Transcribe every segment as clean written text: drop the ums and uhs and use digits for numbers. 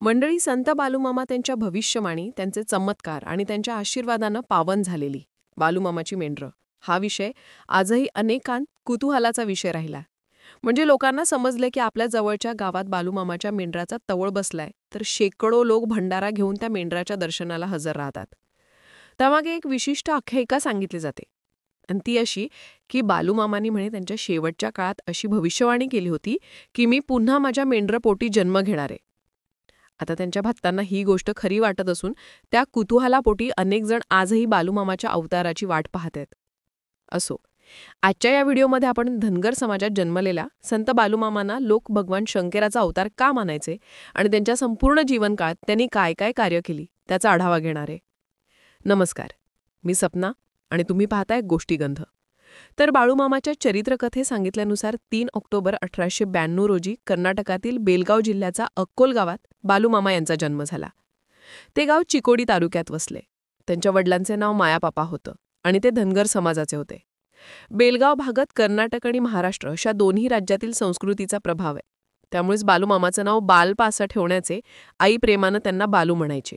मंडळी, संत बालूमामा त्यांच्या भविष्यवाणी, त्यांचे चमत्कार आणि त्यांच्या आशीर्वादानं पावन झालेली बालूमामाची मेंढरं हा विषय आजही अनेकांत कुतूहलाचा विषय राहिला. म्हणजे लोकांना समजले की आपल्या जवळच्या गावात बालूमामाच्या मेंढराचा तवळ बसलाय, तर शेकडो लोक भंडारा घेऊन त्या मेंढराच्या दर्शनाला हजर राहतात. त्यामागे एक विशिष्ट आख्यायिका सांगितली जाते, आणि ती अशी की बालूमामांनी म्हणे त्यांच्या शेवटच्या काळात अशी भविष्यवाणी केली होती की मी पुन्हा माझ्या मेंढरपोटी जन्म घेणार आहे. आता त्यांच्या भक्तांना ही गोष्ट खरी वाटत असून त्या कुतूहलापोटी अनेक जण आजही बालूमामाच्या अवताराची वाट पाहत आहेत. असो, आजच्या या व्हिडिओमध्ये आपण धनगर समाजात जन्मलेल्या संत बालूमामांना लोक भगवान शंकराचा अवतार का मानायचे आणि त्यांच्या संपूर्ण जीवनकाळात त्यांनी काय काय कार्य केली त्याचा आढावा घेणार आहे. नमस्कार, मी सपना आणि तुम्ही पाहताय गोष्टीगंध. तर बाळूमामाच्या चरित्रकथे सांगितल्यानुसार 3 ऑक्टोबर 1892 रोजी कर्नाटकातील बेलगाव जिल्ह्याचा अक्कोल गावात बालूमामा यांचा जन्म झाला. ते गाव चिकोडी तालुक्यात वसले. त्यांच्या वडिलांचे नाव मायापापा होतं आणि ते धनगर समाजाचे होते. बेलगाव भागात कर्नाटक आणि महाराष्ट्र अशा दोन्ही राज्यातील संस्कृतीचा प्रभाव आहे. त्यामुळेच बालूमामाचं नाव बालपा असं ठेवण्याचे आई प्रेमानं त्यांना बालू म्हणायचे.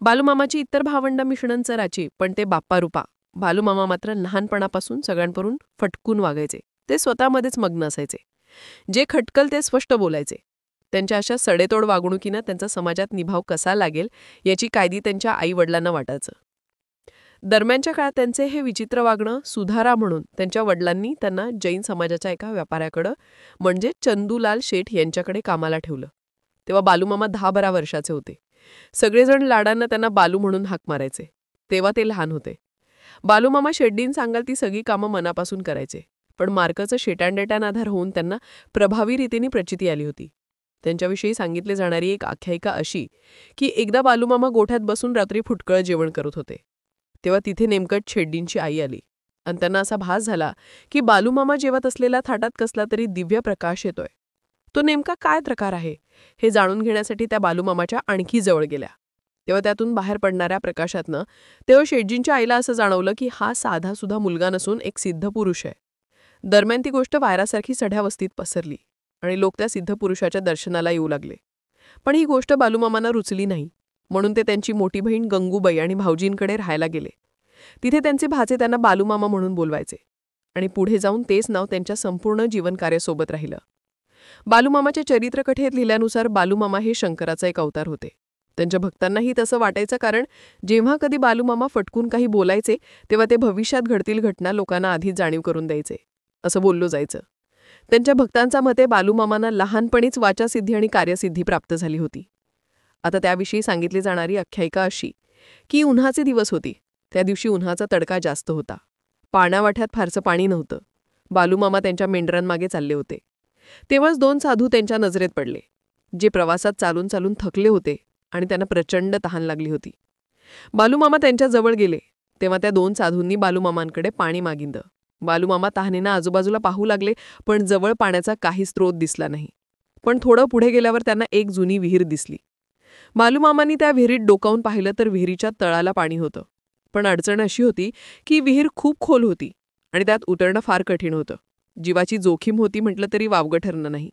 बालूमामाची इतर भावंड मिश्रण चराची, पण ते बाप्पा रूपा. बालूमामा मात्र लहानपणापासून सगळ्यांकडून फटकून वागायचे. ते स्वतःमध्येच मग्न असायचे. जे खटकल ते स्पष्ट बोलायचे. त्यांच्या अशा सडेतोड वागणुकीनं त्यांचा समाजात निभाव कसा लागेल याची काळजी त्यांच्या आई वडिलांना वाटायचं. दरम्यानच्या काळात त्यांचे हे विचित्र वागणं सुधारा म्हणून त्यांच्या वडिलांनी त्यांना जैन समाजाच्या एका व्यापाऱ्याकडं म्हणजे चंदूलाल शेठ यांच्याकडे कामाला ठेवलं. तेव्हा बालूमामा 10-12 वर्षाचे होते. सगळेजण लाडांना त्यांना बालू म्हणून हाक मारायचे. तेव्हा ते लहान होते. बालूमामा शेड्डीन सांगाल ती सगळी कामं मनापासून करायचे. पण मार्काचं शेटांडेटान आधार होऊन त्यांना प्रभावी रीतीने प्रचिती आली होती. त्यांच्याविषयी सांगितले जाणारी एक आख्यायिका अशी की एकदा बालूमामा गोठ्यात बसून रात्री फुटकळ जेवण करत होते. तेव्हा तिथे नेमकं शेड्डींची आई आली आणि त्यांना असा भास झाला की बालूमामा जेवत असलेल्या थाटात कसला तरी दिव्य प्रकाश येतोय. तो नेमका काय प्रकार आहे हे जाणून घेण्यासाठी त्या बालूमामाच्या आणखी जवळ गेल्या. तेव्हा त्यातून बाहेर पडणाऱ्या प्रकाशातनं तेव्हा शेटजींच्या आईला असं जाणवलं की हा साधा सुद्धा मुलगा नसून एक सिद्ध पुरुष आहे. दरम्यान ती गोष्ट वायरासारखी सड्या वस्तीत पसरली आणि लोक त्या सिद्ध पुरुषाच्या दर्शनाला येऊ लागले. पण ही गोष्ट बालूमामांना रुचली नाही, म्हणून ते त्यांची मोठी बहीण गंगूबाई आणि भाऊजींकडे राहायला गेले. तिथे त्यांचे भाचे त्यांना बालूमामा म्हणून बोलवायचे आणि पुढे जाऊन तेच नाव त्यांच्या संपूर्ण जीवनकार्यासोबत राहिलं. बालूमामाच्या चरित्रकथेत लिहिल्यानुसार बालूमामा हे शंकराचा एक अवतार होते. त्यांच्या भक्तांनाही तसं वाटायचं, कारण जेव्हा कधी बालूमामा फटकून काही बोलायचे तेव्हा ते भविष्यात घडतील घटना लोकांना आधीच जाणीव करून द्यायचे असं बोललं जायचं. त्यांच्या भक्तांच्या मते बालूमामांना लहानपणीच वाचासिद्धी आणि कार्यसिद्धी प्राप्त झाली होती. आता त्याविषयी सांगितली जाणारी आख्यायिका अशी की उन्हाचे दिवस होती. त्या दिवशी उन्हाचा तडका जास्त होता. पाण्यावाठ्यात फारसं पाणी नव्हतं. बालूमामा त्यांच्या मेंढरांमागे चालले होते. तेव्हाच 2 साधू त्यांच्या नजरेत पडले, जे प्रवासात चालून चालून थकले होते आणि त्यांना प्रचंड तहान लागली होती. बालूमामा त्यांच्या जवळ गेले तेव्हा त्या 2 साधूंनी बालूमामांकडे पाणी मागितलं. बालूमामा तहानेनं आजूबाजूला पाहू लागले, पण जवळ पाण्याचा काही स्रोत दिसला नाही. पण थोडं पुढे गेल्यावर त्यांना एक जुनी विहीर दिसली. बालूमामांनी त्या विहिरीत डोकावून पाहिलं तर विहिरीच्या तळाला पाणी होतं. पण अडचण अशी होती की विहीर खूप खोल होती आणि त्यात उतरणं फार कठीण होतं. जीवाची जोखीम होती म्हटलं तरी वावगं ठरणं नाही.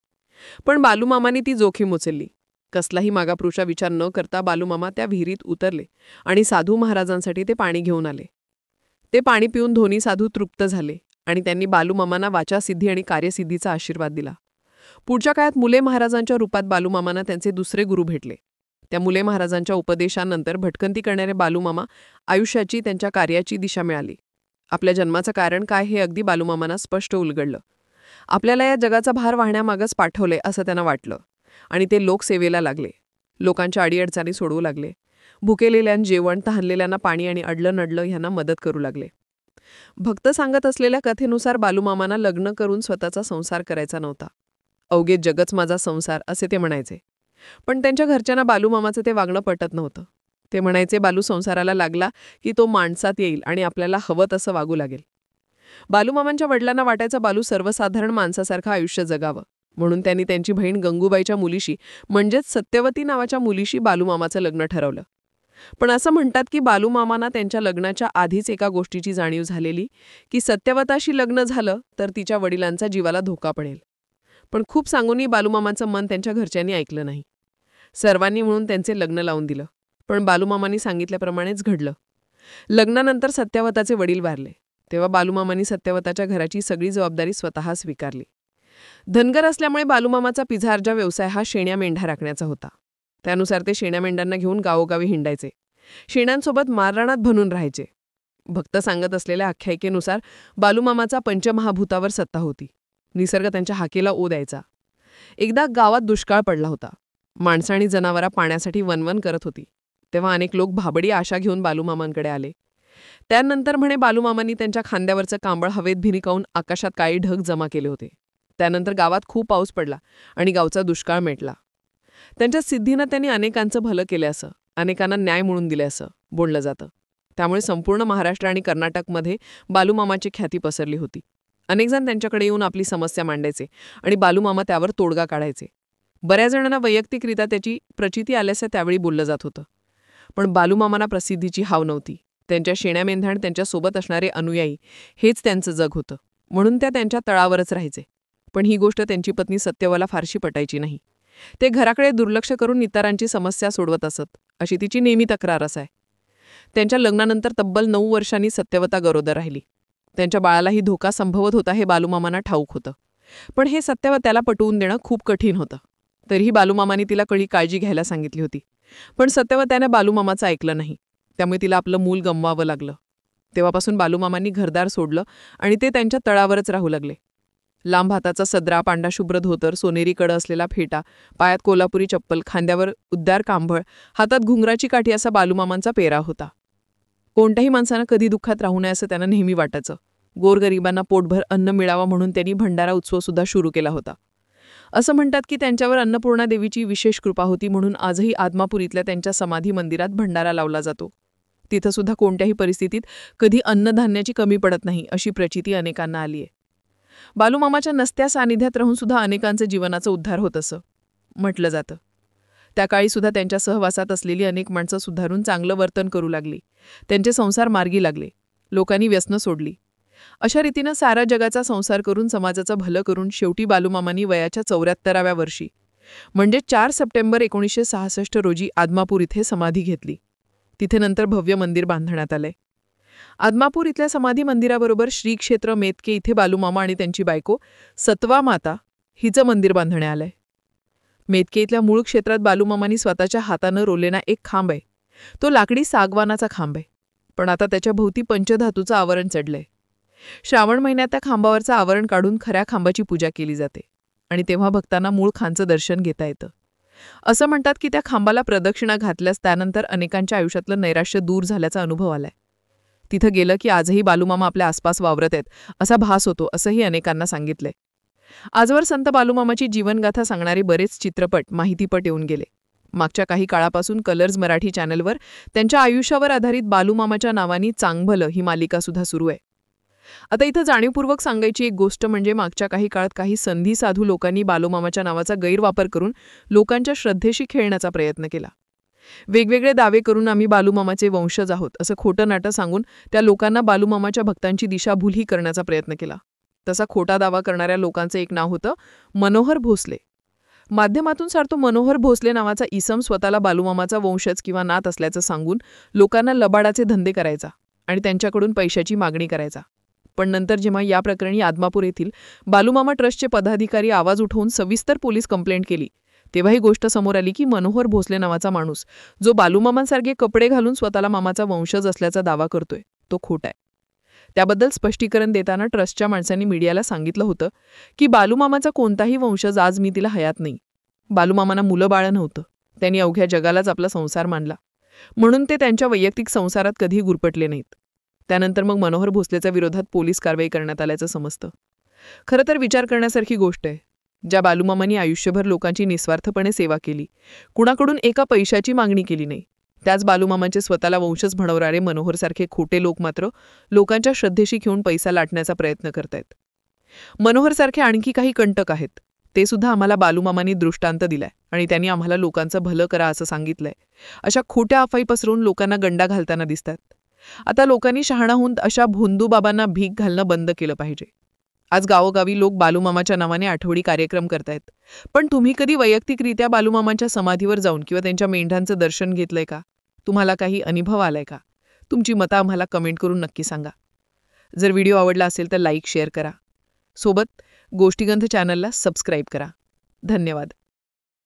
पण बालूमामांनी ती जोखीम उचलली. कसलाही मागापुरुषा विचार न करता बालूमामा त्या विहिरीत उतरले आणि साधू महाराजांसाठी ते पाणी घेऊन आले. ते पाणी पिऊन दोन्ही साधू तृप्त झाले आणि त्यांनी बालूमामांना वाचासिद्धी आणि कार्यसिद्धीचा आशीर्वाद दिला. पुढच्या काळात मुले महाराजांच्या रूपात बालूमामांना त्यांचे दुसरे गुरु भेटले. त्या मुले महाराजांच्या उपदेशानंतर भटकंती करणारे बालूमामा आयुष्याची, त्यांच्या कार्याची दिशा मिळाली. आपल्या जन्माचं कारण काय हे अगदी बालूमामांना स्पष्ट उलगडलं. आपल्याला या जगाचा भार वाहण्यामागच पाठवले असं त्यांना वाटलं आणि ते लोकसेवेला लागले. लोकांच्या अडीअडचणी सोडवू लागले. भुकेलेल्यांना जेवण, तहानलेल्यांना पाणी आणि अडलं नडलं ह्यांना मदत करू लागले. भक्त सांगत असलेल्या कथेनुसार बालूमामांना लग्न करून स्वतःचा संसार करायचा नव्हता. अवघे जगच माझा संसार असे ते म्हणायचे. पण त्यांच्या घरच्यांना बालूमामाचं ते वागणं पटत नव्हतं. ते म्हणायचे, बालू संसाराला लागला की तो माणसात येईल आणि आपल्याला हवं तसं वागू लागेल. बालूमामांच्या वडिलांना वाटायचं बालू सर्वसाधारण माणसासारखं आयुष्य जगावं, म्हणून त्यांनी त्यांची बहीण गंगूबाईच्या मुलीशी म्हणजेच सत्यवती नावाच्या मुलीशी बालूमामाचं लग्न ठरवलं. पण असं म्हणतात की बालूमामांना त्यांच्या लग्नाच्या आधीच एका गोष्टीची जाणीव झालेली की सत्यवताशी लग्न झालं तर तिच्या वडिलांचा जीवाला धोका पडेल. पण खूप सांगूनही बालूमामांचं मन त्यांच्या घरच्यांनी ऐकलं नाही. सर्वांनी म्हणून त्यांचे लग्न लावून दिलं. पण बालूमामांनी सांगितल्याप्रमाणेच घडलं. लग्नानंतर सत्यवताचे वडील वारले. तेव्हा बालूमामांनी सत्यवताच्या घराची सगळी जबाबदारी स्वतः स्वीकारली. धनगर असल्यामुळे बालूमामाचा पिझ्झार्जा व्यवसाय हा शेण्या मेंढा राखण्याचा होता. त्यानुसार ते शेण्या मेंढ्यांना घेऊन गावोगावी हिंडायचे. शेण्यांसोबत माररानात बनून राहायचे. भक्त सांगत असलेल्या आख्यायिकेनुसार बालूमामाचा पंचमहाभूतावर सत्ता होती. निसर्ग त्यांच्या हाकेला ओ द्यायचा. एकदा गावात दुष्काळ पडला होता. माणसं आणि जनावरं पाण्यासाठी वनवन करत होती. तेव्हा अनेक लोक भाबडी आशा घेऊन बालूमामांकडे आले. त्यानंतर म्हणे बालूमामांनी त्यांच्या खांद्यावरचं कांबळ हवेत भिरकावून आकाशात काळी ढग जमा केले होते. त्यानंतर गावात खूप पाऊस पडला आणि गावचा दुष्काळ मिटला. त्यांच्या सिद्धीनं त्यांनी अनेकांचं भलं केलं असं, अनेकांना न्याय मिळवून दिले असं बोललं जातं. त्यामुळे संपूर्ण महाराष्ट्र आणि कर्नाटकमध्ये बालूमामाची ख्याती पसरली होती. अनेकजण त्यांच्याकडे येऊन आपली समस्या मांडायचे आणि बालूमामा त्यावर तोडगा काढायचे. बऱ्याच जणांना वैयक्तिकरित्या त्याची प्रचिती आल्याचं त्यावेळी बोललं जात होतं. पण बालूमामांना प्रसिद्धीची हाव नव्हती. त्यांच्या शेण्या मेंढ्या आणि त्यांच्यासोबत असणारे अनुयायी हेच त्यांचं जग होतं. म्हणून त्या त्यांच्या तळावरच राहायचे. पण ही गोष्ट त्यांची पत्नी सत्यवला फारशी पटायची नाही. ते घराकडे दुर्लक्ष करून इतरांची समस्या सोडवत असत, अशी तिची नेहमी तक्रार असाय. त्यांच्या लग्नानंतर तब्बल 9 वर्षांनी सत्यवता गरोदर राहिली. त्यांच्या बाळालाही धोका संभवत होता हे बालूमामांना ठाऊक होतं. पण हे सत्यवत्याला पटवून देणं खूप कठीण होतं. तरीही बालूमामांनी तिला काळजी घ्यायला सांगितली होती. पण सत्यवत्याने बालूमामाचं ऐकलं नाही. त्यामुळे तिला आपलं मूल गमवावं लागलं. तेव्हापासून बालूमामांनी घरदार सोडलं आणि ते त्यांच्या तळावरच राहू लागले. लांब हाताचा सदरा, पांढरा शुभ्र धोतर, सोनेरी कडं असलेला फेटा, पायात कोल्हापुरी चप्पल, खांद्यावर उद्दार कांबळ, हातात घुंगराची काठी असा बालूमामांचा पेरा होता. कोणत्याही माणसानं कधी दुःखात राहू नये असं त्यांना नेहमी वाटायचं. गोरगरिबांना पोटभर अन्न मिळावं म्हणून त्यांनी भंडारा उत्सव सुद्धा सुरू केला होता. असं म्हणतात की त्यांच्यावर अन्नपूर्णा देवीची विशेष कृपा होती म्हणून आजही आदमापूर त्यांच्या समाधी मंदिरात भंडारा लावला जातो. तिथं सुद्धा कोणत्याही परिस्थितीत कधी अन्नधान्याची कमी पडत नाही अशी प्रचिती अनेकांना आली आहे. बालूमामाच्या नसत्या सानिध्यात राहून सुद्धा अनेकांचं जीवनाचा उद्धार होत असं म्हटलं जातं. त्या काळी सुद्धा त्यांच्या सहवासात असलेली अनेक माणसं सुधारून चांगलं वर्तन करू लागली. त्यांचे संसार मार्गी लागले. लोकांनी व्यसनं सोडली. अशा रीतीनं सारा जगाचा संसार करून समाजाचं भलं करून शेवटी बालूमामांनी वयाच्या 74व्या वर्षी म्हणजे 4 सप्टेंबर 1966 रोजी आदमापूर इथे समाधी घेतली. तिथे नंतर भव्य मंदिर बांधण्यात आलंय. आदमापूर इथल्या समाधी मंदिराबरोबर श्री क्षेत्र मेतके इथे बालूमामा आणि त्यांची बायको सतवा माता हिचं मंदिर बांधण्यात आलंय. मेतके इथल्या मूळ क्षेत्रात बालूमामांनी स्वतःच्या हातानं रोलेला एक खांब आहे. तो लाकडी सागवानाचा खांब आहे. पण आता त्याच्या भोवती पंचधातूचं आवरण चढलंय. श्रावण महिन्यात त्या खांबावरचं आवरण काढून खऱ्या खांबाची पूजा केली जाते आणि तेव्हा भक्तांना मूळ खांचं दर्शन घेता येतं. असं म्हणतात की त्या खांबाला प्रदक्षिणा घातल्यास त्यानंतर अनेकांच्या आयुष्यातलं नैराश्य दूर झाल्याचा अनुभव आलाय. तिथं गेलं की आजही बालूमामा आपल्या आसपास वावरत आहेत असा भास होतो असंही अनेकांना सांगितलंय. आजवर संत बालूमामाची जीवनगाथा सांगणारे बरेच चित्रपट, माहितीपट येऊन गेले. मागच्या काही काळापासून कलर्स मराठी चॅनलवर त्यांच्या आयुष्यावर आधारित बालूमामाच्या नावानी चांगभलं ही मालिका सुद्धा सुरू आहे. आता इथं जाणीवपूर्वक सांगायची एक गोष्ट म्हणजे मागच्या काही काळात काही संधी साधू लोकांनी बालूमामाच्या नावाचा गैरवापर करून लोकांच्या श्रद्धेशी खेळण्याचा प्रयत्न केला. वेगवेगळे दावे करून आम्ही बालूमामाचे वंशज आहोत असं खोटं नाटं सांगून त्या लोकांना बालूमामाच्या भक्तांची दिशाभूलही करण्याचा प्रयत्न केला. तसा खोटा दावा करणाऱ्या लोकांचं एक नाव होतं मनोहर भोसले. माध्यमातून सारतो मनोहर भोसले नावाचा इसम स्वतःला बालूमामाचा वंशज किंवा नात असल्याचं सांगून लोकांना लबाडाचे धंदे करायचा आणि त्यांच्याकडून पैशाची मागणी करायचा. पण नंतर जेव्हा या प्रकरणी आदमापूर येथील बालूमामा ट्रस्टचे पदाधिकारी आवाज उठवून सविस्तर पोलीस कंप्लेंट केली तेव्हा ही गोष्ट समोर आली की मनोहर भोसले नावाचा माणूस जो बालूमामांसारखे कपडे घालून स्वतःला मामाचा वंशज असल्याचा दावा करतोय तो खोटा आहे. त्याबद्दल स्पष्टीकरण देताना ट्रस्टच्या माणसांनी मीडियाला सांगितलं होतं की बालूमामाचा कोणताही वंशज आज मी तिला हयात नाही. बालूमामांना मुलं बाळं नव्हतं. त्यांनी अवघ्या जगालाच आपला संसार मानला म्हणून ते त्यांच्या वैयक्तिक संसारात कधीही गुरपटले नाहीत. त्यानंतर मग मनोहर भोसलेच्या विरोधात पोलीस कारवाई करण्यात आल्याचं समजतं. खरं तर विचार करण्यासारखी गोष्ट आहे. ज्या बालूमामांनी आयुष्यभर लोकांची निस्वार्थपणे सेवा केली, कुणाकडून एका पैशाची मागणी केली नाही, त्याच बालूमामांचे स्वतःला वंशज म्हणवणारे मनोहरसारखे खोटे लोक मात्र लोकांच्या श्रद्धेशी घेऊन पैसा लाटण्याचा प्रयत्न करतायत. मनोहरसारखे आणखी काही कंटक आहेत. ते सुद्धा आम्हाला बालूमामांनी दृष्टांत दिलाय आणि त्यांनी आम्हाला लोकांचं भलं करा असं सांगितलंय. अशा खोट्या अफाई पसरवून लोकांना गंडा घालताना दिसतात. आता लोकांनी शहाणा होऊन अशा भोंदूबाबांना भीक घालणं बंद केलं पाहिजे. आज गावोगावी लोक बालूमामाच्या नावाने आठवडी कार्यक्रम करतायत. पण तुम्ही कधी वैयक्तिकरित्या बालूमामाच्या समाधीवर जाऊन किंवा त्यांच्या मेंढ्यांचं दर्शन घेतलंय का? तुम्हाला काही अनुभव आलाय का? तुमची मतं आम्हाला कमेंट करून नक्की सांगा. जर व्हिडिओ आवडला असेल तर लाईक शेअर करा. सोबत गोष्टीगंध चॅनलला सबस्क्राईब करा. धन्यवाद.